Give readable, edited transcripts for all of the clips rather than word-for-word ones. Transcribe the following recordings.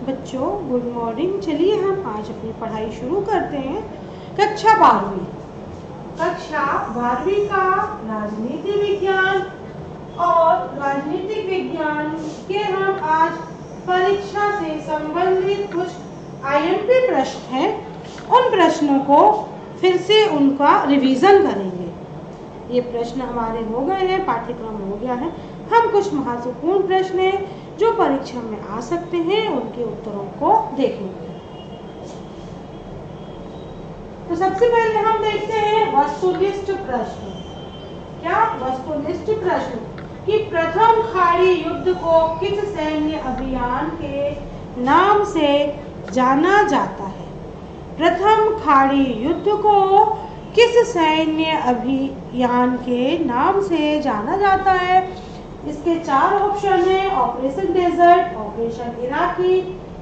बच्चों good morning. चलिए हम आज अपनी पढ़ाई शुरू करते हैं। कक्षा 12वीं का राजनीति विज्ञान और राजनीतिक विज्ञान के हम आज परीक्षा से संबंधित कुछ आईएमपी प्रश्न हैं, उन प्रश्नों को फिर से उनका रिवीजन करेंगे। ये प्रश्न हमारे हो गए हैं, पाठ्यक्रम हो गया है। हम कुछ महत्वपूर्ण प्रश्न हैं जो परीक्षा में आ सकते हैं, उनके उत्तरों को देखेंगे। तो सबसे पहले हम देखते हैं वस्तुनिष्ठ प्रश्न। क्या वस्तुनिष्ठ प्रश्न कि प्रथम खाड़ी युद्ध को किस सैन्य अभियान के नाम से जाना जाता है? प्रथम खाड़ी युद्ध को किस सैन्य अभियान के नाम से जाना जाता है? इसके 4 ऑप्शन हैं। Operation Desert, Operation Iraqi,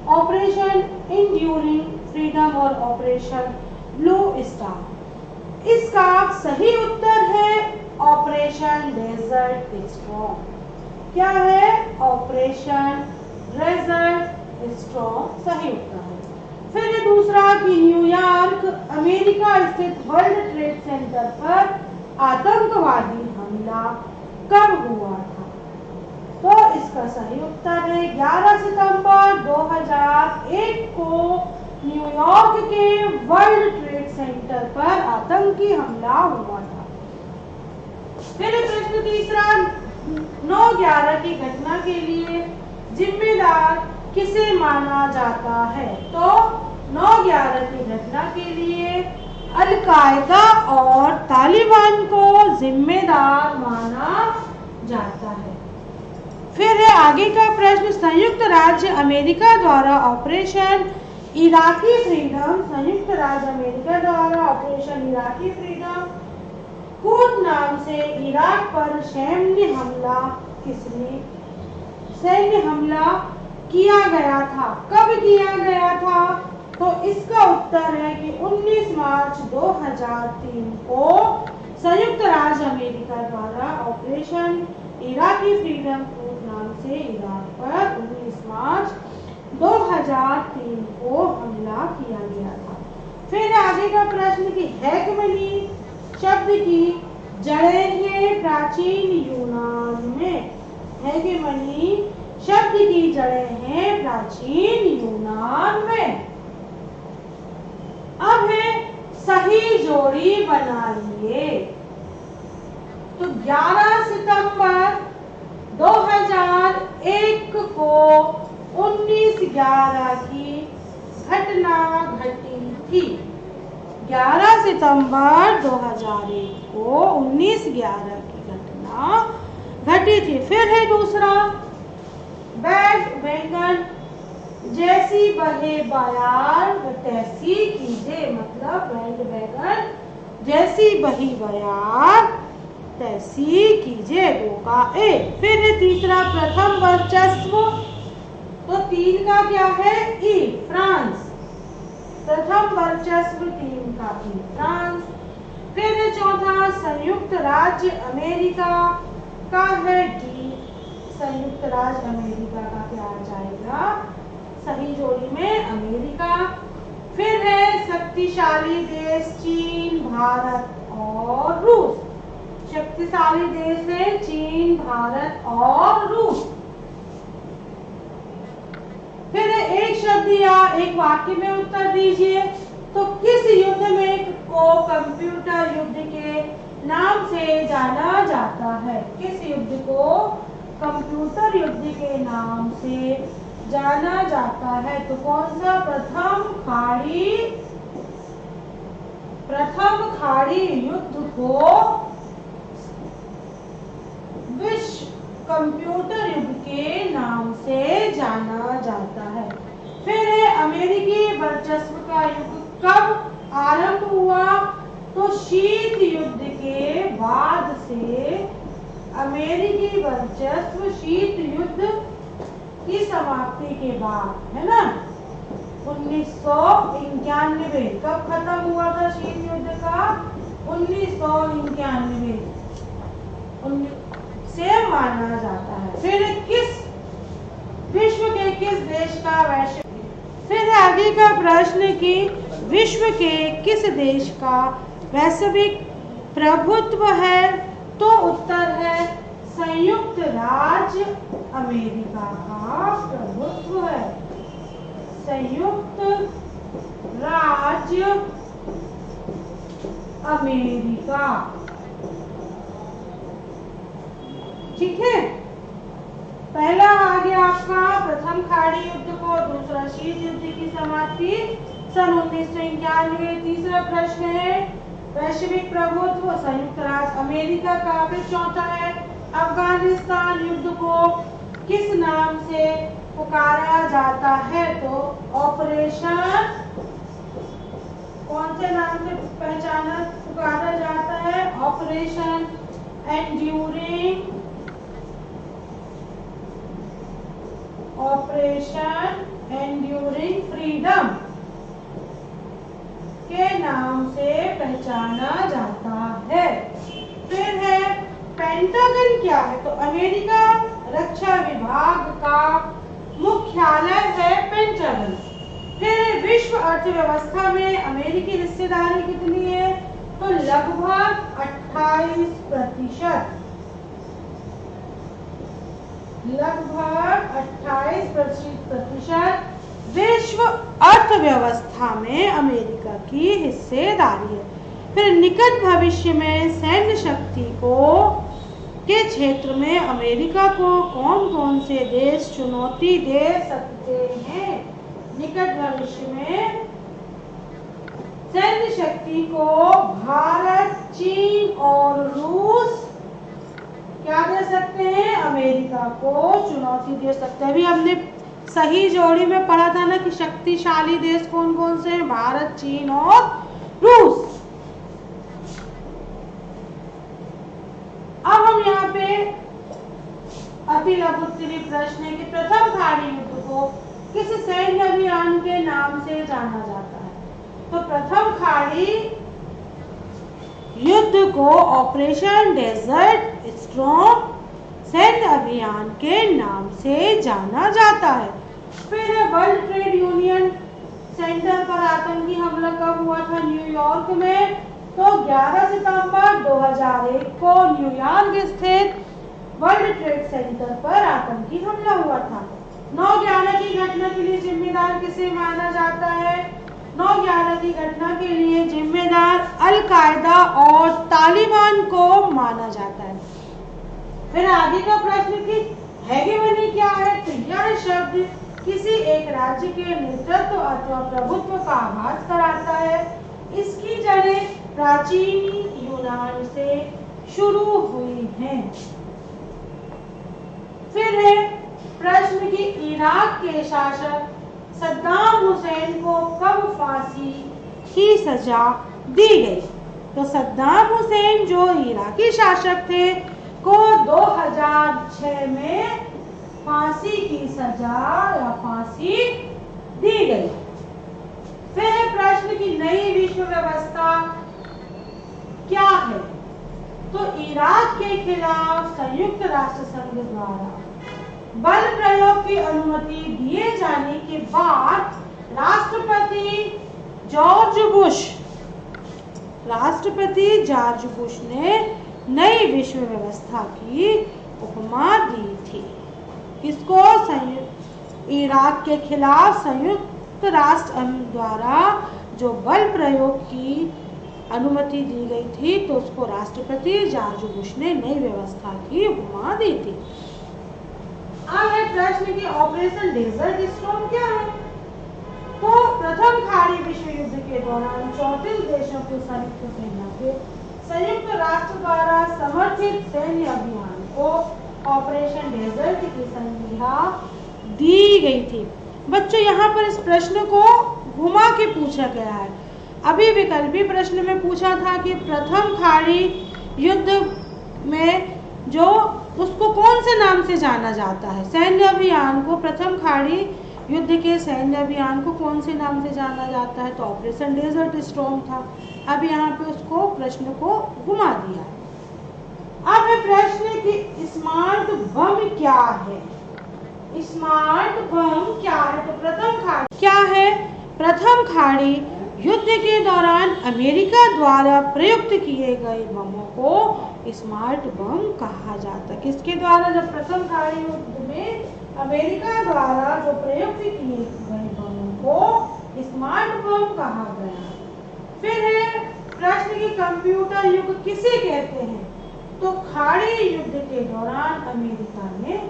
Operation Enduring Freedom और ऑपरेशन ब्लू स्टार। इसका सही उत्तर है ऑपरेशन डेजर्ट स्टॉर्म। क्या है? ऑपरेशन डेजर्ट स्टॉर्म सही उत्तर है। फिर दूसरा कि न्यूयॉर्क अमेरिका स्थित वर्ल्ड ट्रेड सेंटर पर आतंकवादी हमला कब हुआ था? तो इसका सही उत्तर है 11 सितंबर 2001 को न्यूयॉर्क के वर्ल्ड ट्रेड सेंटर पर आतंकी हमला हुआ था। फिर प्रश्न तीसरा 9/11 की घटना के लिए जिम्मेदार किसे माना जाता है? तो 9/11 की घटना के लिए अल-कायदा और तालिबान को जिम्मेदार माना जाता है। फिर है आगे का प्रश्न संयुक्त राज्य अमेरिका द्वारा ऑपरेशन इराकी फ्रीडम, संयुक्त राज्य अमेरिका द्वारा ऑपरेशन इराकी फ्रीडम कोड नाम से इराक पर सैन्य हमला किया गया था। कब किया गया था? तो इसका उत्तर है कि 19 मार्च 2003 को संयुक्त राज्य अमेरिका द्वारा ऑपरेशन इराकी फ्रीडम कोड नाम से इराक पर 19 मार्च 2003 को हमला किया गया था। फिर आगे का प्रश्न कि हेगमनी शब्द की जड़ें हैं प्राचीन यूनान में। हेगमनी शब्द की जड़ें हैं प्राचीन यूनान में। अब है सही जोड़ी बनाइए। तो 11 सितंबर 2001 को 19/11 की घटना घटी थी। 11 सितंबर 2001 को 19/11 की घटना घटी थी। फिर है दूसरा बैग बैंगन जैसी बहे बयार तैसी कीजिए, मतलब बैग बैंगन जैसी बही बयार तैसी कीजिए, 2 का ए। फिर है तीसरा प्रथम वर्चस्व, तो 3 का क्या है? ई फ्रांस। प्रथम वर्चस्व 3 का ई फ्रांस। फिर है चौथा संयुक्त राज्य अमेरिका का है डी। संयुक्त राज्य अमेरिका का क्या आ जाएगा सही जोड़ी में? अमेरिका। फिर है शक्तिशाली देश चीन, भारत और रूस। शक्तिशाली देश है चीन, भारत और रूस। फिर एक शब्द या एक वाक्य में उत्तर दीजिए। तो किस युद्ध में को कंप्यूटर युद्ध के नाम से जाना जाता है? किस युद्ध को कंप्यूटर युद्ध के नाम से जाना जाता है? तो कौन सा? प्रथम खाड़ी युद्ध को विश्व कंप्यूटर युद्ध के नाम से जाना जाता है। फिर है अमेरिकी वर्चस्व का युग कब आरंभ हुआ? तो शीत युद्ध के बाद से अमेरिकी वर्चस्व शीत युद्ध की समाप्ति के बाद, है ना, 1991 कब खत्म हुआ था शीत युद्ध का? 1991 से माना जाता है। फिर विश्व के किस देश का वैश्विक आगे का प्रश्न कि विश्व के किस देश का वैश्विक प्रभुत्व है, तो उत्तर है संयुक्त राज्य अमेरिका का प्रभुत्व है। संयुक्त राज्य अमेरिका। ठीक है, पहला आ गया आपका प्रथम खाड़ी युद्ध को, दूसरा शीत युद्ध की समाप्ति सन 1991। तीसरा प्रश्न है वैश्विक प्रभुत्व संयुक्त राज्य अमेरिका का। फिर चौथा है अफगानिस्तान युद्ध को किस नाम से पुकारा जाता है, तो ऑपरेशन, कौन से नाम से पहचाना पुकारा जाता है, operation enduring, operation enduring freedom के नाम से पहचाना जाता है। फिर है पेंटागन क्या है, तो अमेरिका रक्षा विभाग का मुख्यालय है पेंटागन। फिर विश्व अर्थव्यवस्था में अमेरिकी हिस्सेदारी कितनी है, तो लगभग 28%, लगभग 28% विश्व अर्थव्यवस्था में अमेरिका की हिस्सेदारी है। फिर निकट भविष्य में सैन्य शक्ति को के क्षेत्र में अमेरिका को कौन कौन से देश चुनौती दे सकते हैं, निकट भविष्य में सैन्य शक्ति को भारत, चीन और रूस क्या दे सकते हैं, अमेरिका को चुनौती दे सकते हैं। अभी हमने सही जोड़ी में पढ़ा था ना कि शक्तिशाली देश कौन कौन से हैं, भारत, चीन और रूस। अब हम यहाँ पे अति लघु उत्तरीय प्रश्न है कि प्रथम खाड़ी युद्ध को किस सैन्य अभियान के नाम से जाना जाता है, तो प्रथम खाड़ी युद्ध को ऑपरेशन डेजर्ट स्टॉर्म सैन्य अभियान के नाम से जाना जाता है। फिर वर्ल्ड ट्रेड यूनियन सेंटर पर आतंकी हमला कब हुआ था, न्यूयॉर्क में, तो 11 सितंबर 2001 को न्यूयॉर्क स्थित वर्ल्ड ट्रेड सेंटर पर आतंकी हमला हुआ था। 9/11 की घटना के लिए जिम्मेदार किसे माना जाता है, 9/11 की घटना के लिए जिम्मेदार अल कायदा और तालिबान को माना जाता है। फिर आगे का प्रश्न कि हेगेमनी क्या है, तो यह शब्द किसी एक राज्य के नेतृत्व अथवा प्रभुत्व का आभास कराता है। इसकी जड़ें प्राचीन यूनान से शुरू हुई हैं। फिर है प्रश्न कि इराक के शासक सद्दाम हुसैन को कब फांसी की सजा दी गई, तो सद्दाम हुसैन जो इराकी शासक थे को 2006 में फांसी की सजा या फांसी दी गई। फिर है प्रश्न की नई विश्व व्यवस्था क्या है, तो इराक के खिलाफ संयुक्त राष्ट्र संघ द्वारा बल प्रयोग की अनुमति दिए जाने के बाद राष्ट्रपति जॉर्ज बुश ने नई विश्व व्यवस्था की उपमा दी थी। किसको, इराक के खिलाफ संयुक्त राष्ट्र द्वारा जो बल प्रयोग की अनुमति दी गई थी, तो उसको राष्ट्रपति जॉर्ज बुश ने नई व्यवस्था की उपमा दी थी। अब है प्रश्न कि ऑपरेशन डेजर्ट स्टॉर्म क्या है, तो प्रथम खाड़ी विश्व युद्ध के दौरान 34 देशों की संयुक्त सेना के संयुक्त राष्ट्र द्वारा समर्थित सैन्य अभियान को ऑपरेशन डेजर्ट की संज्ञा दी गई थी। बच्चों यहाँ पर इस प्रश्न को घुमा के पूछा गया है। अभी विकल्पी प्रश्न में पूछा था कि प्रथम खाड़ी युद्ध में जो उसको कौन से नाम से जाना जाता है, सैन्य अभियान को, प्रथम खाड़ी युद्ध के सैन्य अभियान को कौन से नाम से जाना जाता है, तो ऑपरेशन डेजर्ट स्टॉर्म था। अब यहाँ पे उसको प्रश्न को घुमा दिया। अब है प्रश्न कि स्मार्ट बम क्या है, स्मार्ट बम क्या है, तो प्रथम खाड़ी क्या है, प्रथम खाड़ी युद्ध के दौरान अमेरिका द्वारा प्रयुक्त किए गए बमों को स्मार्ट बम कहा जाता है। किसके द्वारा? जब प्रथम खाड़ी युद्ध में अमेरिका द्वारा जो प्रयुक्त किए गए बमों को स्मार्ट बम कहा गया। फिर है प्रश्न की कंप्यूटर युग किसे कहते हैं? तो खाड़ी युद्ध के दौरान अमेरिका ने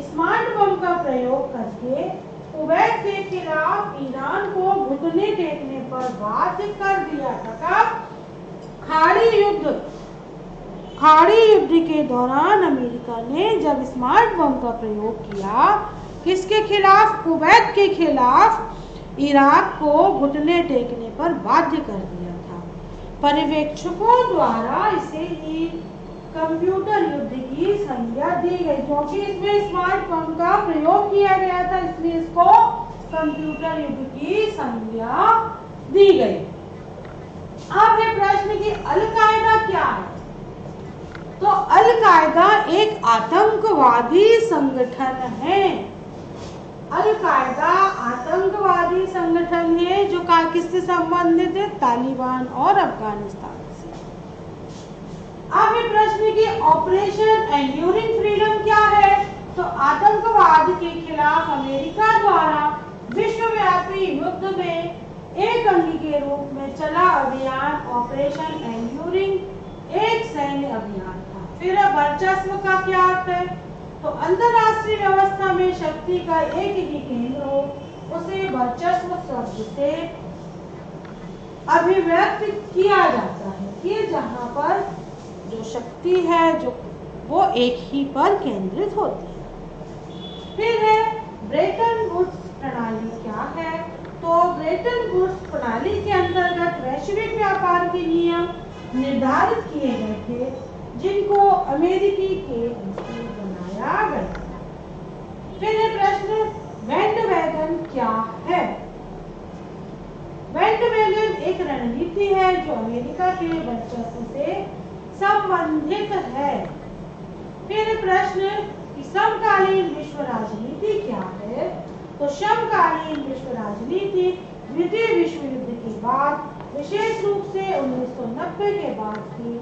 स्मार्ट बम का प्रयोग करके कुवैत के खिलाफ ईरान को घुटने टेकने पर बाध्य कर दिया था। खाड़ी युद्ध के दौरान अमेरिका ने जब स्मार्ट बम का प्रयोग किया, किसके खिलाफ? कुवैत के खिलाफ इराक को घुटने टेकने पर बाध्य कर दिया था। पर्यवेक्षकों द्वारा इसे ही कंप्यूटर युद्ध की संज्ञा दी गई, क्योंकि इसमें स्मार्ट बम का प्रयोग किया गया था, इसलिए इसको कंप्यूटर युद्ध की संज्ञा दी गई। अब है प्रश्न कि अल-कायदा क्या है? तो अल-कायदा एक आतंकवादी संगठन है। अल-कायदा आतंकवादी संगठन है जो किससे संबंधित है? तालिबान और अफगानिस्तान से। अब ये प्रश्न की ऑपरेशन एंड्यूरिंग फ्रीडम क्या है? तो आतंकवाद के खिलाफ अमेरिका द्वारा विश्वव्यापी युद्ध में एक अंग के रूप में चला अभियान ऑपरेशन एंड्यूरिंग एक सैन्य अभियान था। फिर वर्चस्व का क्या अर्थ है? तो अंतरराष्ट्रीय व्यवस्था में शक्ति का एक ही केंद्र हो, उसे वर्चस्व शब्द से अभिव्यक्त किया जाता है कि जहां पर जो शक्ति है जो वो एक ही पर केंद्रित होती है। फिर है ब्रेटन वुड्स प्रणाली क्या है? तो ब्रेटन वुड्स प्रणाली के अंतर्गत वैश्विक व्यापार के नियम निर्धारित किए गए थे, जिनको अमेरिकी के बनाया गया। फिर है प्रश्न बैंडवैगन क्या है? बैंडवैगन एक रणनीति है जो अमेरिका के वर्चस्व से संबंधित है। फिर प्रश्न कि समकालीन विश्व राजनीति क्या है? तो समकालीन विश्व राजनीति द्वितीय विश्व युद्ध के बाद, विशेष रूप से 1990 के बाद की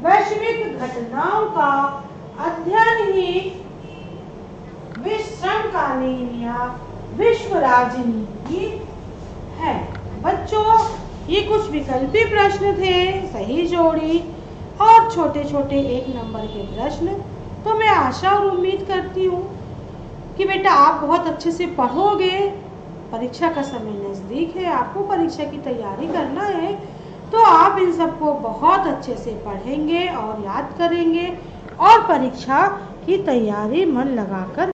वैश्विक घटनाओं का अध्ययन ही समकालीन या विश्व राजनीति है। बच्चों, ये कुछ विकल्पी प्रश्न थे, सही जोड़ी और छोटे छोटे 1 नंबर के प्रश्न। तो मैं आशा और उम्मीद करती हूँ कि बेटा आप बहुत अच्छे से पढ़ोगे। परीक्षा का समय नज़दीक है, आपको परीक्षा की तैयारी करना है, तो आप इन सबको बहुत अच्छे से पढ़ेंगे और याद करेंगे और परीक्षा की तैयारी मन लगाकर